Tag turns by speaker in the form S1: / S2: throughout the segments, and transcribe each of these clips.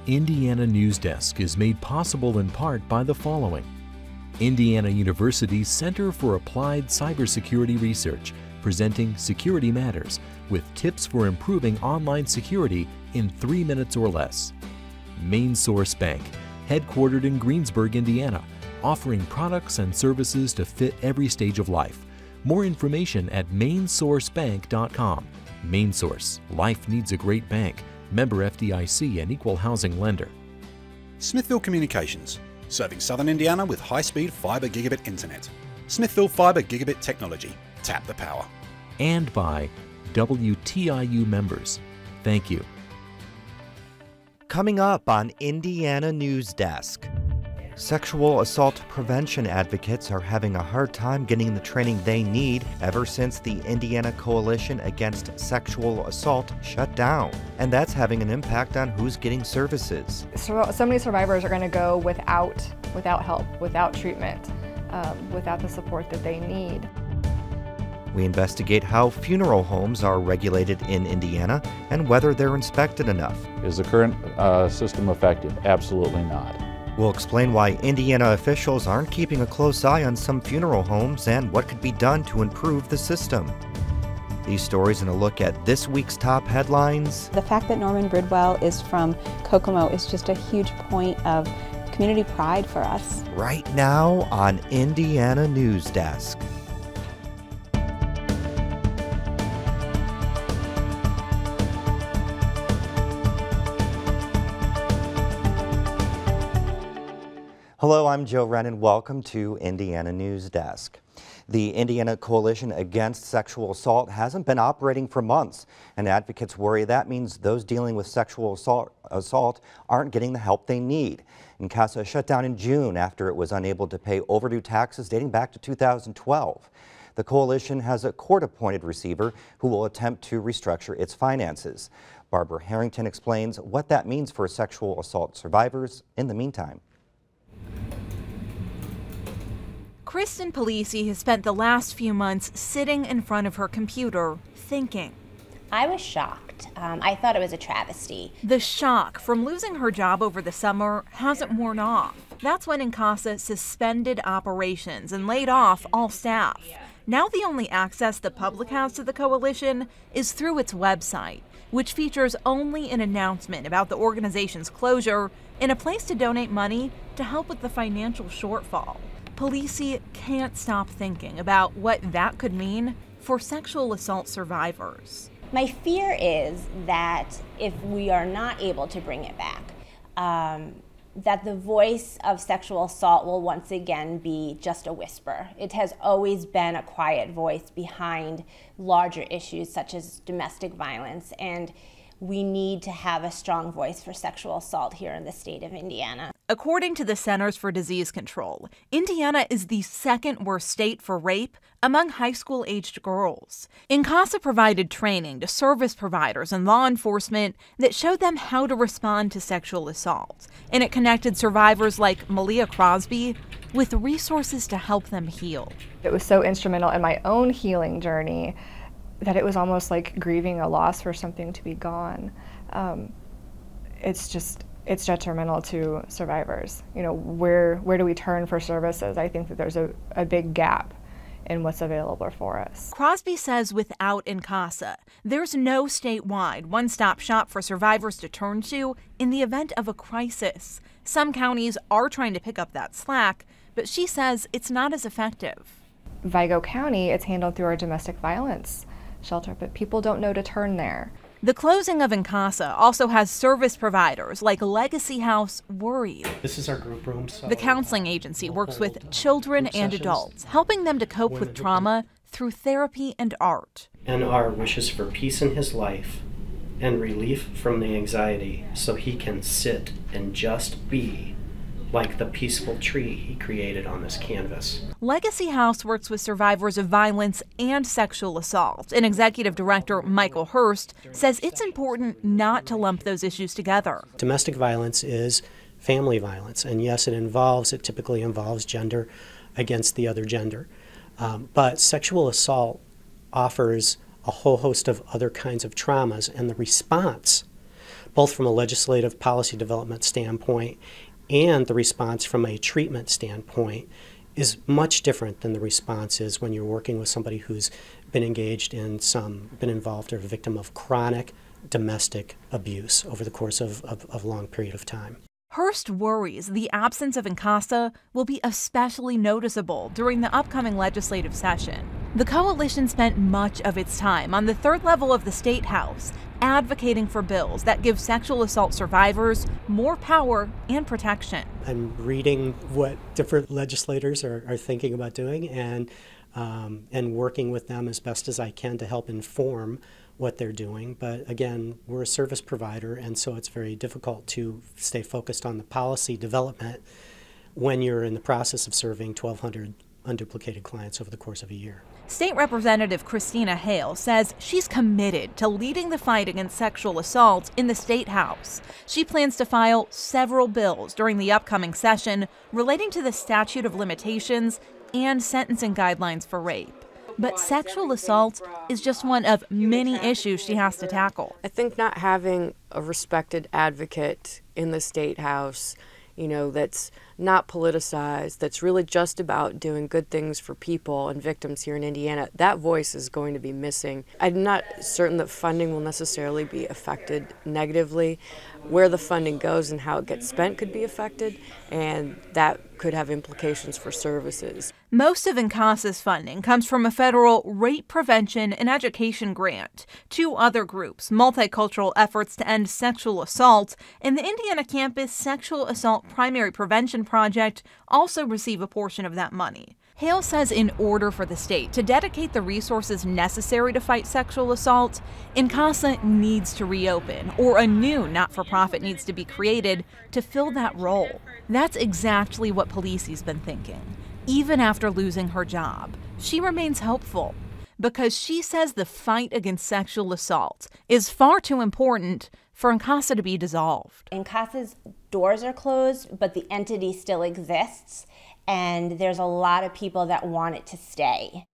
S1: Indiana Newsdesk is made possible in part by the following. Indiana University's Center for Applied Cybersecurity Research, presenting Security Matters with tips for improving online security in 3 minutes or less. Main Source Bank, headquartered in Greensburg, Indiana, offering products and services to fit every stage of life. More information at mainsourcebank.com. Main Source, life needs a great bank. Member FDIC and equal housing lender.
S2: Smithville Communications, serving Southern Indiana with high-speed fiber gigabit internet. Smithville Fiber Gigabit Technology. Tap the power.
S1: And by WTIU members. Thank you.
S3: Coming up on Indiana Newsdesk. Sexual assault prevention advocates are having a hard time getting the training they need ever since the Indiana Coalition Against Sexual Assault shut down. And that's having an impact on who's getting services.
S4: So many survivors are going to go without help, without treatment, without the support that they need.
S3: We investigate how funeral homes are regulated in Indiana and whether they're inspected enough.
S5: Is the current system effective? Absolutely not.
S3: We'll explain why Indiana officials aren't keeping a close eye on some funeral homes and what could be done to improve the system. These stories and a look at this week's top headlines.
S6: The fact that Norman Bridwell is from Kokomo is just a huge point of community pride for us.
S3: Right now on Indiana Newsdesk. Hello, I'm Joe Wren and welcome to Indiana Newsdesk. The Indiana Coalition Against Sexual Assault hasn't been operating for months, and advocates worry that means those dealing with sexual assault aren't getting the help they need. INCASA shut down in June after it was unable to pay overdue taxes dating back to 2012. The coalition has a court-appointed receiver who will attempt to restructure its finances. Barbara Harrington explains what that means for sexual assault survivors in the meantime.
S7: Kristen Polisi has spent the last few months sitting in front of her computer, thinking.
S8: I was shocked. I thought it was a travesty.
S7: The shock from losing her job over the summer hasn't worn off. That's when INCASA suspended operations and laid off all staff. Now the only access the public has to the coalition is through its website, which features only an announcement about the organization's closure and a place to donate money to help with the financial shortfall. Polisi can't stop thinking about what that could mean for sexual assault survivors.
S8: My fear is that if we are not able to bring it back, that the voice of sexual assault will once again be just a whisper. It has always been a quiet voice behind larger issues such as domestic violence, and we need to have a strong voice for sexual assault here in the state of Indiana.
S7: According to the Centers for Disease Control, Indiana is the second worst state for rape among high school-aged girls. INCASA provided training to service providers and law enforcement that showed them how to respond to sexual assault, and it connected survivors like Malia Crosby with resources to help them heal.
S4: It was so instrumental in my own healing journey that it was almost like grieving a loss for something to be gone. It's detrimental to survivors. You know, where do we turn for services? I think that there's a big gap in what's available for us.
S7: Crosby says without INCASA, there's no statewide one-stop shop for survivors to turn to in the event of a crisis. Some counties are trying to pick up that slack, but she says it's not as effective.
S4: Vigo County, it's handled through our domestic violence shelter, but people don't know to turn there.
S7: The closing of INCASA also has service providers like Legacy House worried.
S9: This is our group room. So
S7: the counseling agency works with children and adults, helping them to cope with trauma through therapy and art.
S9: And our wishes for peace in his life and relief from the anxiety so he can sit and just be like the peaceful tree he created on this canvas.
S7: Legacy House works with survivors of violence and sexual assault, and Executive Director Michael Hurst says it's important not to lump those issues together.
S9: Domestic violence is family violence, and yes, it typically involves gender against the other gender. But sexual assault offers a whole host of other kinds of traumas, and the response both from a legislative policy development standpoint and the response from a treatment standpoint, is much different than the response is when you're working with somebody who's been engaged in been involved or a victim of chronic domestic abuse over the course of a long period of time.
S7: Hurst worries the absence of INCASA will be especially noticeable during the upcoming legislative session. The coalition spent much of its time on the third level of the State House, advocating for bills that give sexual assault survivors more power and protection.
S9: I'm reading what different legislators are thinking about doing and working with them as best as I can to help inform what they're doing. But again, we're a service provider, and so it's very difficult to stay focused on the policy development when you're in the process of serving 1,200 unduplicated clients over the course of a year.
S7: State Representative Christina Hale says she's committed to leading the fight against sexual assault in the State House. She plans to file several bills during the upcoming session relating to the statute of limitations and sentencing guidelines for rape. But sexual assault is just one of many issues she has to tackle.
S10: I think not having a respected advocate in the State House, that's not politicized, that's really just about doing good things for people and victims here in Indiana, that voice is going to be missing. I'm not certain that funding will necessarily be affected negatively. Where the funding goes and how it gets spent could be affected, and that could have implications for services.
S7: Most of INCASA's funding comes from a federal rape prevention and education grant. Two other groups, Multicultural Efforts to End Sexual Assault and the Indiana Campus Sexual Assault Primary Prevention Project, also receive a portion of that money. Hale says in order for the state to dedicate the resources necessary to fight sexual assault, INCASA needs to reopen, or a new not-for-profit needs to be created to fill that role. That's exactly what Pelisi's been thinking. Even after losing her job, she remains hopeful because she says the fight against sexual assault is far too important for INCASA to be dissolved.
S8: INCASA's doors are closed, but the entity still exists. And there's a lot of people that want it to stay.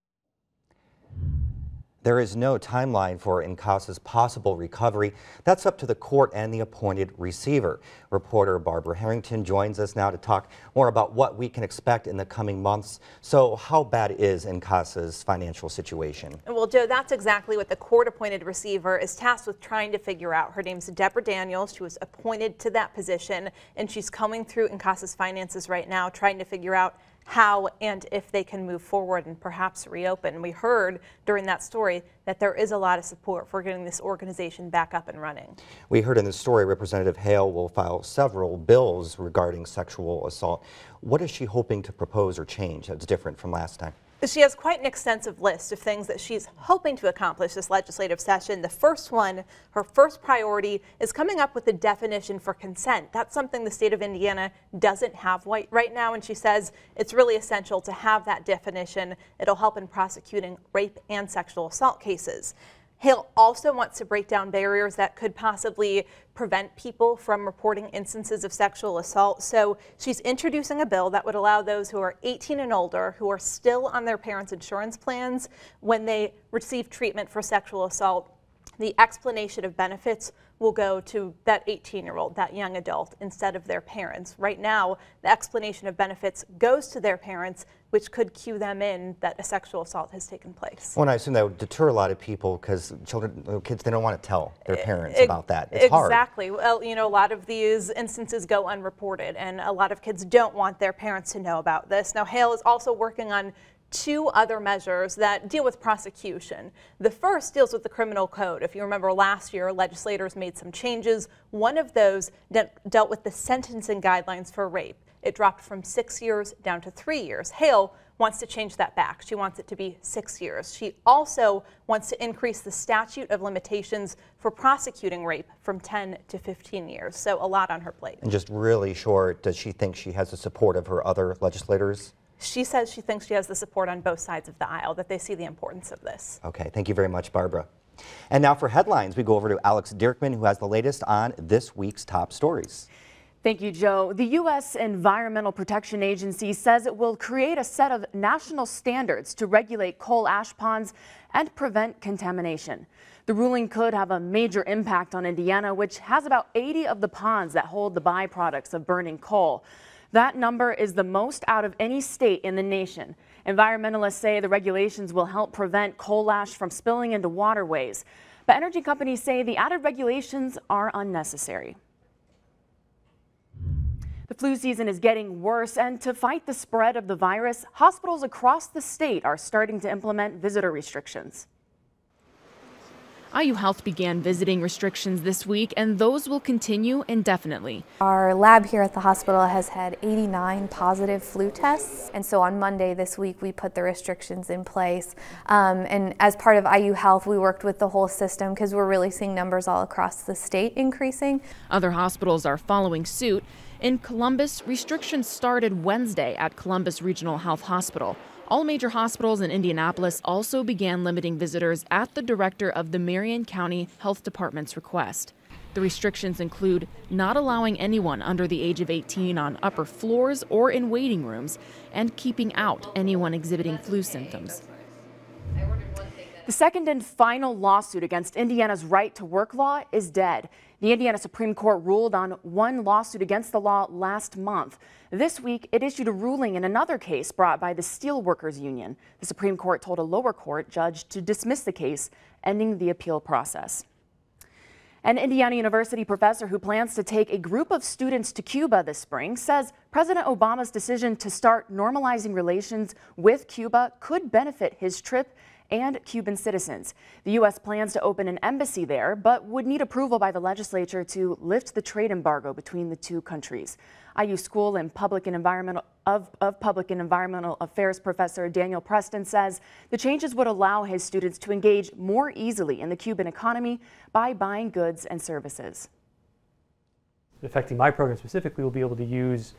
S3: There is no timeline for INCASA's possible recovery. That's up to the court and the appointed receiver. Reporter Barbara Harrington joins us now to talk more about what we can expect in the coming months. So how bad is INCASA's financial situation?
S7: Well, Joe, that's exactly what the court-appointed receiver is tasked with trying to figure out. Her name's Deborah Daniels. She was appointed to that position, and she's combing through INCASA's finances right now, trying to figure out how and if they can move forward and perhaps reopen. We heard during that story that there is a lot of support for getting this organization back up and running.
S3: We heard in the story Representative Hale will file several bills regarding sexual assault. What is she hoping to propose or change that's different from last time?
S7: She has quite an extensive list of things that she's hoping to accomplish this legislative session. The first one, her first priority, is coming up with a definition for consent. That's something the state of Indiana doesn't have right now, and she says it's really essential to have that definition. It'll help in prosecuting rape and sexual assault cases. Hale also wants to break down barriers that could possibly prevent people from reporting instances of sexual assault. So she's introducing a bill that would allow those who are 18 and older who are still on their parents' insurance plans when they receive treatment for sexual assault, the explanation of benefits will go to that 18-year-old, that young adult, instead of their parents. Right now, the explanation of benefits goes to their parents, which could cue them in that a sexual assault has taken place.
S3: Well, and I assume that would deter a lot of people because kids, they don't want to tell their parents about that. It's hard.
S7: Exactly. Well, a lot of these instances go unreported, and a lot of kids don't want their parents to know about this. Now, Hale is also working on two other measures that deal with prosecution. The first deals with the criminal code. If you remember last year, legislators made some changes. One of those dealt with the sentencing guidelines for rape. It dropped from 6 years down to 3 years. Hale wants to change that back. She wants it to be 6 years. She also wants to increase the statute of limitations for prosecuting rape from 10 to 15 years. So a lot on her plate.
S3: And just really short, does she think she has the support of her other legislators?
S7: She says she thinks she has the support on both sides of the aisle, that they see the importance of this.
S3: Okay, thank you very much, Barbara. And now for headlines, we go over to Alex Dirkman, who has the latest on this week's top stories.
S11: Thank you, Joe. The U.S. Environmental Protection Agency says it will create a set of national standards to regulate coal ash ponds and prevent contamination. The ruling could have a major impact on Indiana, which has about 80 of the ponds that hold the byproducts of burning coal. That number is the most out of any state in the nation. Environmentalists say the regulations will help prevent coal ash from spilling into waterways. But energy companies say the added regulations are unnecessary. The flu season is getting worse, and to fight the spread of the virus, hospitals across the state are starting to implement visitor restrictions.
S12: IU Health began visiting restrictions this week, and those will continue indefinitely.
S13: Our lab here at the hospital has had 89 positive flu tests, and so on Monday this week we put the restrictions in place. And as part of IU Health, we worked with the whole system because we're really seeing numbers all across the state increasing.
S12: Other hospitals are following suit. In Columbus, restrictions started Wednesday at Columbus Regional Health Hospital. All major hospitals in Indianapolis also began limiting visitors at the director of the Marion County Health Department's request. The restrictions include not allowing anyone under the age of 18 on upper floors or in waiting rooms, and keeping out anyone exhibiting flu symptoms.
S11: The second and final lawsuit against Indiana's right to work law is dead. The Indiana Supreme Court ruled on one lawsuit against the law last month. This week, it issued a ruling in another case brought by the Steelworkers Union. The Supreme Court told a lower court judge to dismiss the case, ending the appeal process. An Indiana University professor who plans to take a group of students to Cuba this spring says President Obama's decision to start normalizing relations with Cuba could benefit his trip and Cuban citizens. The U.S. plans to open an embassy there, but would need approval by the legislature to lift the trade embargo between the two countries. IU School and Public and Environmental Affairs professor Daniel Preston says the changes would allow his students to engage more easily in the Cuban economy by buying goods and services.
S14: Affecting my program specifically, we'll be able to use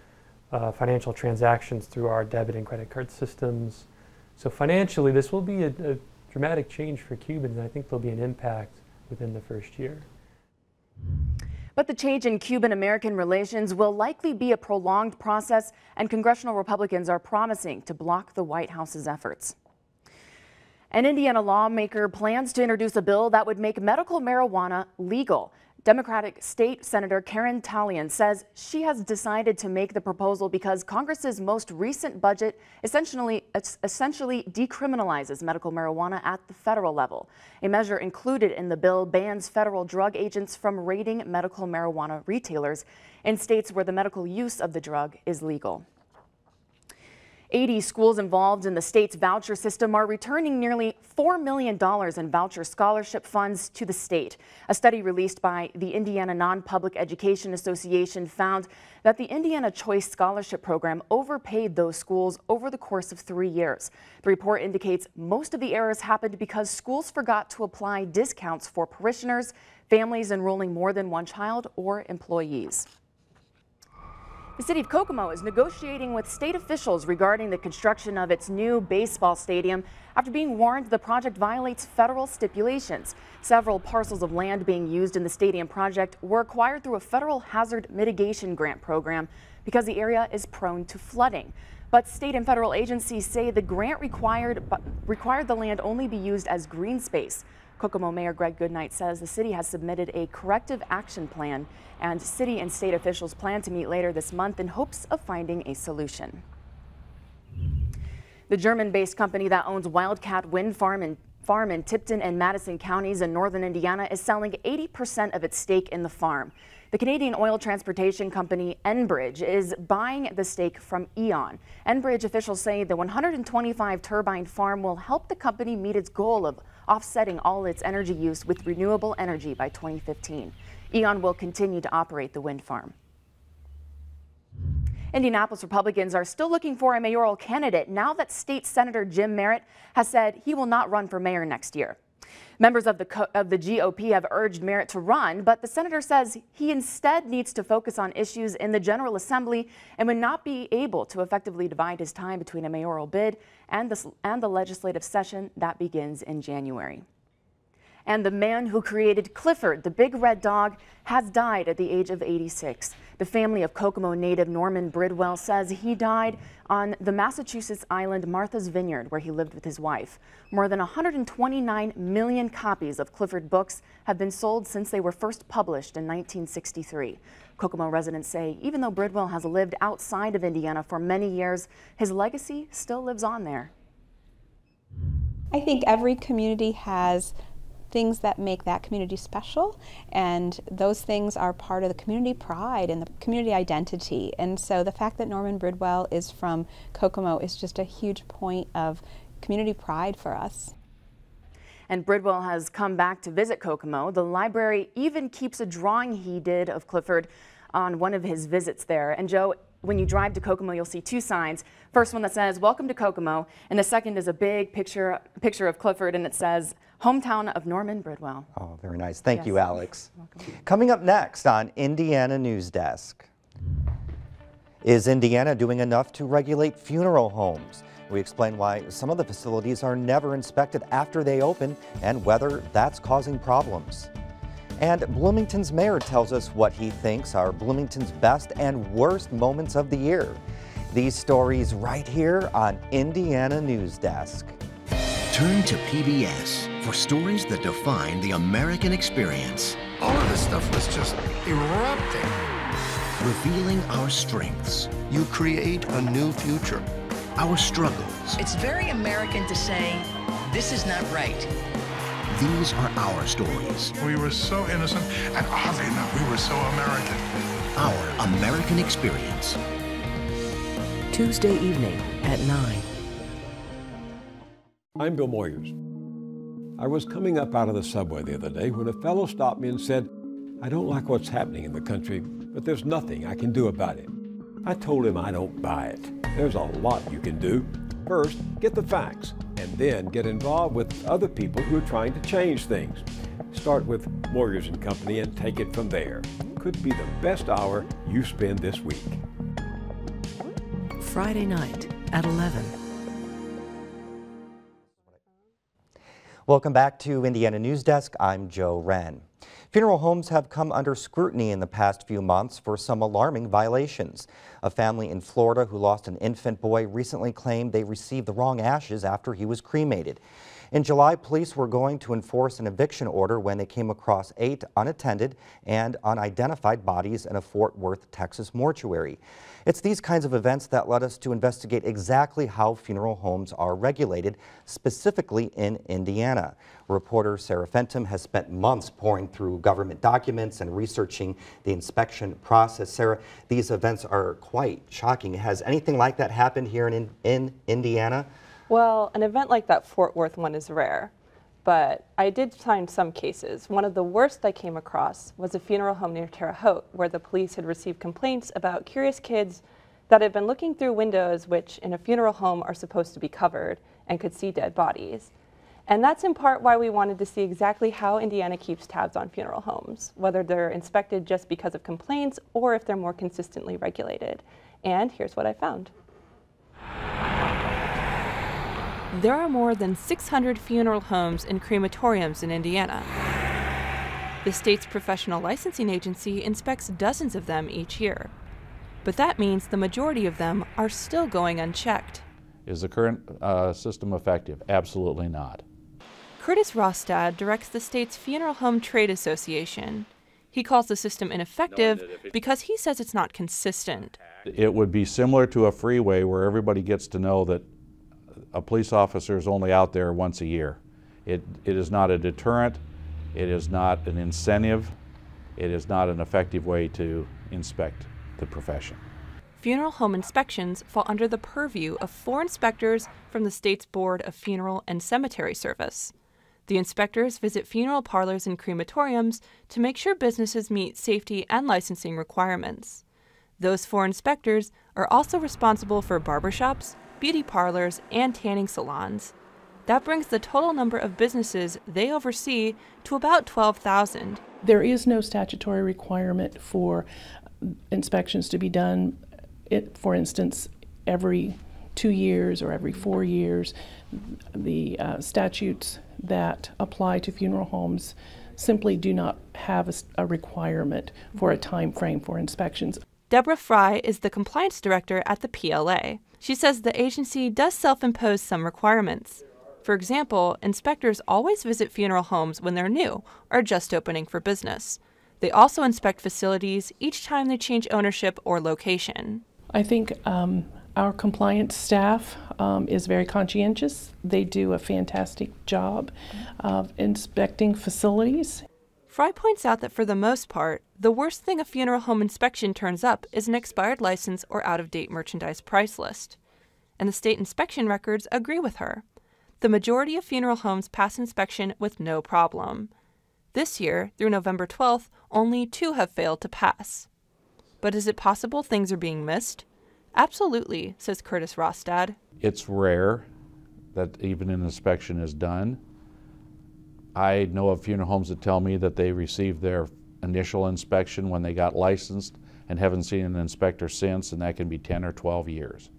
S14: financial transactions through our debit and credit card systems. So financially, this will be a dramatic change for Cubans, and I think there'll be an impact within the first year.
S11: But the change in Cuban-American relations will likely be a prolonged process, and congressional Republicans are promising to block the White House's efforts. An Indiana lawmaker plans to introduce a bill that would make medical marijuana legal. Democratic State Senator Karen Talian says she has decided to make the proposal because Congress's most recent budget essentially decriminalizes medical marijuana at the federal level. A measure included in the bill bans federal drug agents from raiding medical marijuana retailers in states where the medical use of the drug is legal. 80 schools involved in the state's voucher system are returning nearly $4 million in voucher scholarship funds to the state. A study released by the Indiana Non-Public Education Association found that the Indiana Choice Scholarship Program overpaid those schools over the course of 3 years. The report indicates most of the errors happened because schools forgot to apply discounts for parishioners, families enrolling more than one child, or employees. The city of Kokomo is negotiating with state officials regarding the construction of its new baseball stadium after being warned the project violates federal stipulations. Several parcels of land being used in the stadium project were acquired through a federal hazard mitigation grant program because the area is prone to flooding. But state and federal agencies say the grant required the land only be used as green space. Kokomo Mayor Greg Goodnight says the city has submitted a corrective action plan, and city and state officials plan to meet later this month in hopes of finding a solution. The German-based company that owns Wildcat Wind Farm in Tipton and Madison counties in northern Indiana is selling 80% of its stake in the farm. The Canadian oil transportation company Enbridge is buying the stake from E.ON. Enbridge officials say the 125 turbine farm will help the company meet its goal of offsetting all its energy use with renewable energy by 2015. E.ON will continue to operate the wind farm. Indianapolis Republicans are still looking for a mayoral candidate now that State Senator Jim Merritt has said he will not run for mayor next year. Members of the GOP have urged Merritt to run, but the senator says he instead needs to focus on issues in the General Assembly and would not be able to effectively divide his time between a mayoral bid and the legislative session that begins in January. And the man who created Clifford, the big red dog, has died at the age of 86. The family of Kokomo native Norman Bridwell says he died on the Massachusetts island Martha's Vineyard, where he lived with his wife. More than 129 million copies of Clifford books have been sold since they were first published in 1963. Kokomo residents say even though Bridwell has lived outside of Indiana for many years, his legacy still lives on there.
S6: I think every community has things that make that community special, and those things are part of the community pride and the community identity. And so the fact that Norman Bridwell is from Kokomo is just a huge point of community pride for us.
S11: And Bridwell has come back to visit Kokomo. The library even keeps a drawing he did of Clifford on one of his visits there. And Joe, when you drive to Kokomo, you'll see two signs. First one that says, "Welcome to Kokomo," and the second is a big picture of Clifford, and it says, "Hometown of Norman Bridwell."
S3: Oh, very nice. Thank you, Alex. Coming up next on Indiana News Desk. Is Indiana doing enough to regulate funeral homes? We explain why some of the facilities are never inspected after they open and whether that's causing problems. And Bloomington's mayor tells us what he thinks are Bloomington's best and worst moments of the year. These stories right here on Indiana News Desk.
S15: Turn to PBS for stories that define the American experience.
S16: All of this stuff was just erupting.
S15: Revealing our strengths.
S16: You create a new future.
S15: Our struggles.
S17: It's very American to say, this is not right.
S15: These are our stories.
S16: We were so innocent, and oddly enough, we were so American.
S15: Our American experience.
S17: Tuesday evening at 9.
S18: I'm Bill Moyers. I was coming up out of the subway the other day when a fellow stopped me and said, "I don't like what's happening in the country, but there's nothing I can do about it." I told him I don't buy it. There's a lot you can do. First, get the facts, and then get involved with other people who are trying to change things. Start with Moyers & Company and take it from there. Could be the best hour you spend this week.
S17: Friday night at 11.
S3: Welcome back to Indiana News Desk. I'm Joe Wren. Funeral homes have come under scrutiny in the past few months for some alarming violations. A family in Florida who lost an infant boy recently claimed they received the wrong ashes after he was cremated. In July, police were going to enforce an eviction order when they came across 8 unattended and unidentified bodies in a Fort Worth, Texas mortuary. It's these kinds of events that led us to investigate exactly how funeral homes are regulated, specifically in Indiana. Reporter Sarah Fenton has spent months poring through government documents and researching the inspection process. Sarah, these events are quite shocking. Has anything like that happened here in Indiana?
S19: Well, an event like that Fort Worth one is rare, but I did find some cases. One of the worst I came across was a funeral home near Terre Haute, where the police had received complaints about curious kids that had been looking through windows which in a funeral home are supposed to be covered and could see dead bodies. And that's in part why we wanted to see exactly how Indiana keeps tabs on funeral homes, whether they're inspected just because of complaints or if they're more consistently regulated. And here's what I found. There are more than 600 funeral homes and crematoriums in Indiana. The state's professional licensing agency inspects dozens of them each year. But that means the majority of them are still going unchecked.
S5: Is the current system effective? Absolutely not.
S19: Curtis Rostad directs the state's Funeral Home Trade Association. He calls the system ineffective because he says it's not consistent.
S5: It would be similar to a freeway where everybody gets to know that a police officer is only out there once a year. It is not a deterrent, it is not an incentive, it is not an effective way to inspect the profession.
S19: Funeral home inspections fall under the purview of 4 inspectors from the state's Board of Funeral and Cemetery Service. The inspectors visit funeral parlors and crematoriums to make sure businesses meet safety and licensing requirements. Those 4 inspectors are also responsible for barbershops, beauty parlors, and tanning salons. That brings the total number of businesses they oversee to about 12,000.
S20: There is no statutory requirement for inspections to be done, for instance, every 2 years or every 4 years. The statutes that apply to funeral homes simply do not have a requirement for a time frame for inspections.
S19: Deborah Fry is the compliance director at the PLA. She says the agency does self-impose some requirements. For example, inspectors always visit funeral homes when they're new or just opening for business. They also inspect facilities each time they change ownership or location.
S20: I think our compliance staff is very conscientious. They do a fantastic job of inspecting facilities.
S19: Fry points out that for the most part, the worst thing a funeral home inspection turns up is an expired license or out-of-date merchandise price list. And the state inspection records agree with her. The majority of funeral homes pass inspection with no problem. This year, through November 12th, only 2 have failed to pass. But is it possible things are being missed? Absolutely, says Curtis Rostad.
S5: It's rare that even an inspection is done. I know of funeral homes that tell me that they received their initial inspection when they got licensed and haven't seen an inspector since, and that can be 10 or 12 years.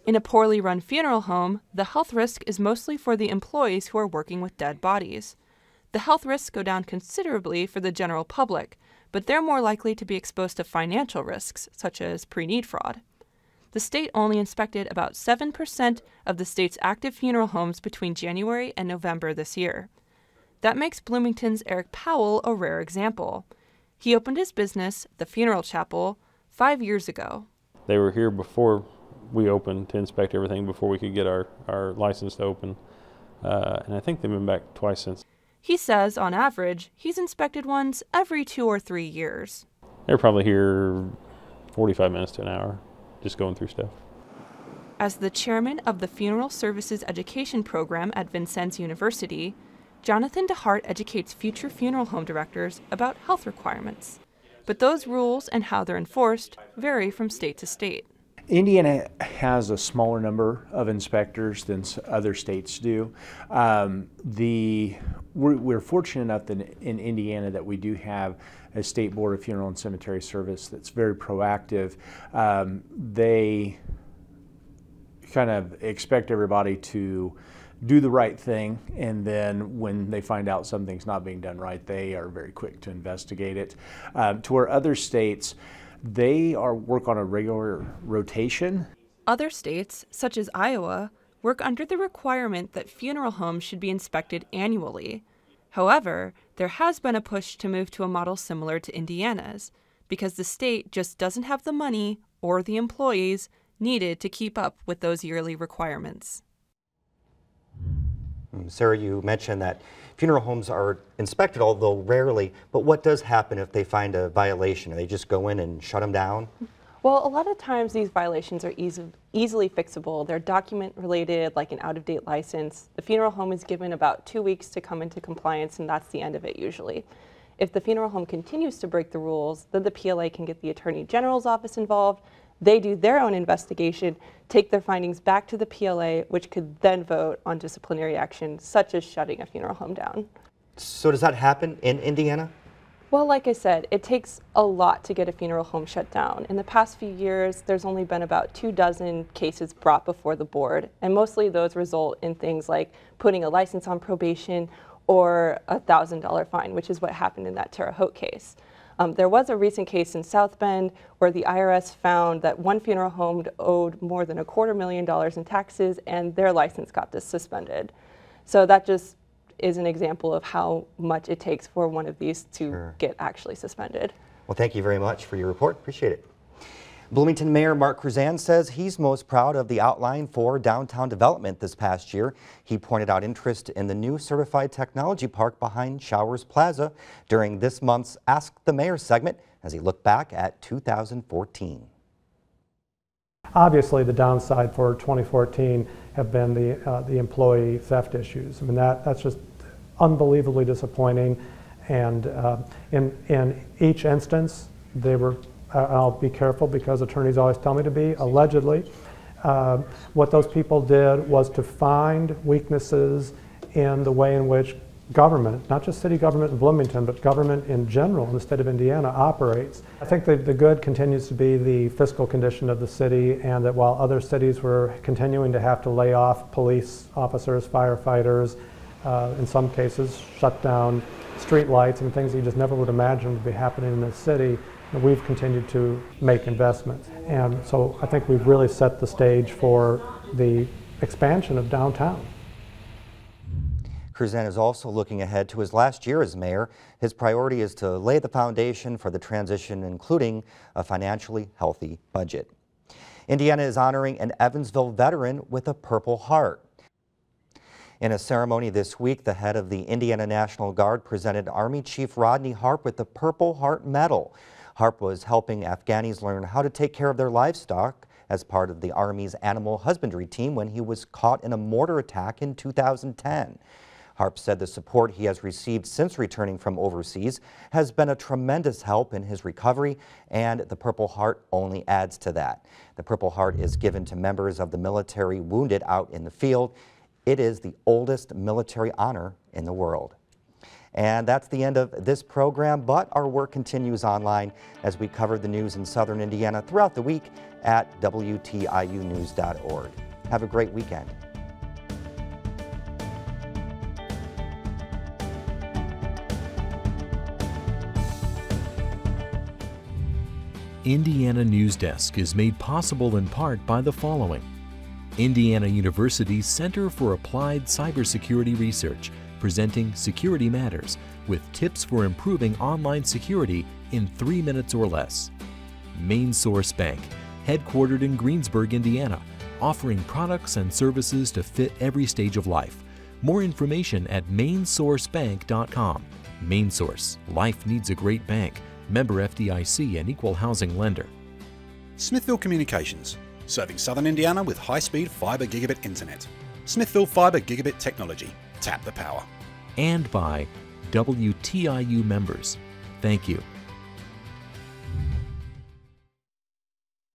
S19: In a poorly run funeral home, the health risk is mostly for the employees who are working with dead bodies. The health risks go down considerably for the general public, but they're more likely to be exposed to financial risks, such as pre-need fraud. The state only inspected about 7% of the state's active funeral homes between January and November this year. That makes Bloomington's Eric Powell a rare example. He opened his business, the Funeral Chapel, 5 years ago.
S21: They were here before we opened to inspect everything before we could get our license to open. And I think they've been back twice since.
S19: He says, on average, he's inspected once every 2 or 3 years.
S21: They're probably here 45 minutes to an hour, just going through stuff.
S19: As the chairman of the Funeral Services Education Program at Vincennes University, Jonathan DeHart educates future funeral home directors about health requirements. But those rules and how they're enforced vary from state to state.
S22: Indiana has a smaller number of inspectors than other states do. We're fortunate enough that in Indiana that we do have a State Board of Funeral and Cemetery Service that's very proactive. They kind of expect everybody to do the right thing, and then when they find out something's not being done right, they are very quick to investigate it. To where other states, they work on a regular rotation.
S19: Other states, such as Iowa, work under the requirement that funeral homes should be inspected annually. However, there has been a push to move to a model similar to Indiana's, because the state just doesn't have the money or the employees needed to keep up with those yearly requirements.
S3: Sarah, you mentioned that funeral homes are inspected, although rarely, but what does happen if they find a violation? Do they just go in and shut them down?
S19: Well, a lot of times these violations are easily fixable. They're document related, like an out-of-date license. The funeral home is given about 2 weeks to come into compliance, and that's the end of it usually. If the funeral home continues to break the rules, then the PLA can get the Attorney General's office involved. They do their own investigation, take their findings back to the PLA, which could then vote on disciplinary action, such as shutting a funeral home down.
S3: So does that happen in Indiana?
S19: Well, like I said, it takes a lot to get a funeral home shut down. In the past few years, there's only been about 24 cases brought before the board, and mostly those result in things like putting a license on probation or a $1,000 fine, which is what happened in that Terre Haute case. There was a recent case in South Bend where the IRS found that one funeral home owed more than $250,000 in taxes, and their license got suspended. So that just is an example of how much it takes for one of these to get actually suspended.
S3: Well, thank you very much for your report. Appreciate it. Bloomington Mayor Mark Kruzan says he's most proud of the outline for downtown development this past year. He pointed out interest in the new certified technology park behind Showers Plaza during this month's Ask the Mayor segment as he looked back at 2014.
S14: Obviously, the downside for 2014 have been the employee theft issues. I mean, that's just unbelievably disappointing. And in each instance, they were, I'll be careful because attorneys always tell me to be, allegedly. What those people did was to find weaknesses in the way in which government, not just city government in Bloomington, but government in general in the state of Indiana operates. I think the good continues to be the fiscal condition of the city, and that while other cities were continuing to have to lay off police officers, firefighters, in some cases shut down street lights and things that you just never would imagine would be happening in this city, we've continued to make investments. And so I think we've really set the stage for the expansion of downtown.
S3: Kruzan is also looking ahead to his last year as mayor. His priority is to lay the foundation for the transition, including a financially healthy budget. Indiana is honoring an Evansville veteran with a Purple Heart. In a ceremony this week, the head of the Indiana National Guard presented Army Chief Rodney Harp with the Purple Heart Medal. Harp was helping Afghanis learn how to take care of their livestock as part of the Army's animal husbandry team when he was caught in a mortar attack in 2010. Harp said the support he has received since returning from overseas has been a tremendous help in his recovery, and the Purple Heart only adds to that. The Purple Heart is given to members of the military wounded out in the field. It is the oldest military honor in the world. And that's the end of this program, but our work continues online as we cover the news in southern Indiana throughout the week at WTIUnews.org. Have a great weekend.
S1: Indiana Newsdesk is made possible in part by the following: Indiana University's Center for Applied Cybersecurity Research, presenting Security Matters with tips for improving online security in 3 minutes or less. Main Source Bank, headquartered in Greensburg, Indiana, offering products and services to fit every stage of life. More information at mainsourcebank.com. Main Source, life needs a great bank. Member FDIC and equal housing lender.
S2: Smithville Communications, serving southern Indiana with high-speed fiber gigabit internet. Smithville Fiber Gigabit Technology. Tap the power.
S1: And by WTIU members. Thank you.